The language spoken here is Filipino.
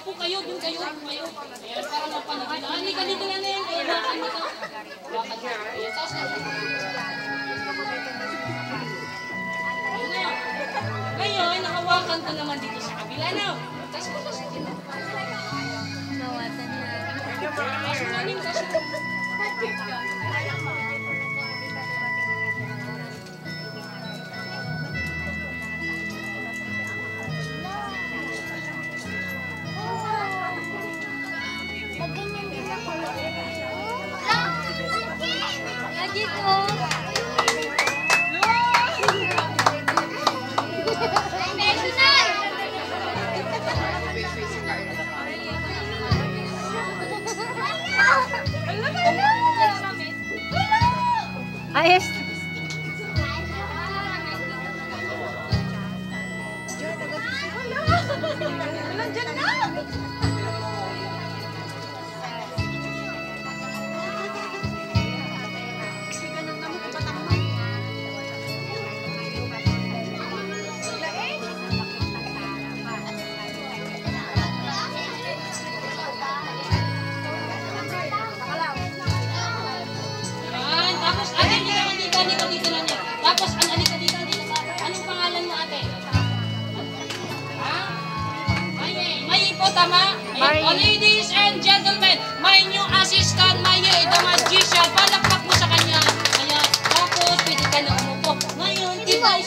Upo kayo, dun kayo. Ayan, para mapanood. Halika dito na rin. Ayan, lakad dito. Lakad dito. Ayan, taas na. Ayan na. Ngayon, nakawakan ko naman dito sa kabila na. Taas ko, taas ko. Nawatan na. Taas mo namin, taas mo. Lagi ko. Ayos. Nandiyan na. Tapos, halika dito. Anong pangalan mo, ate? Ha? Maye po, tama? Ladies and gentlemen, my new assistant, Maye, the magician. Palakpak mo sa kanya. Ayan. Tapos, pwede ka na umupo. Ngayon, tibay,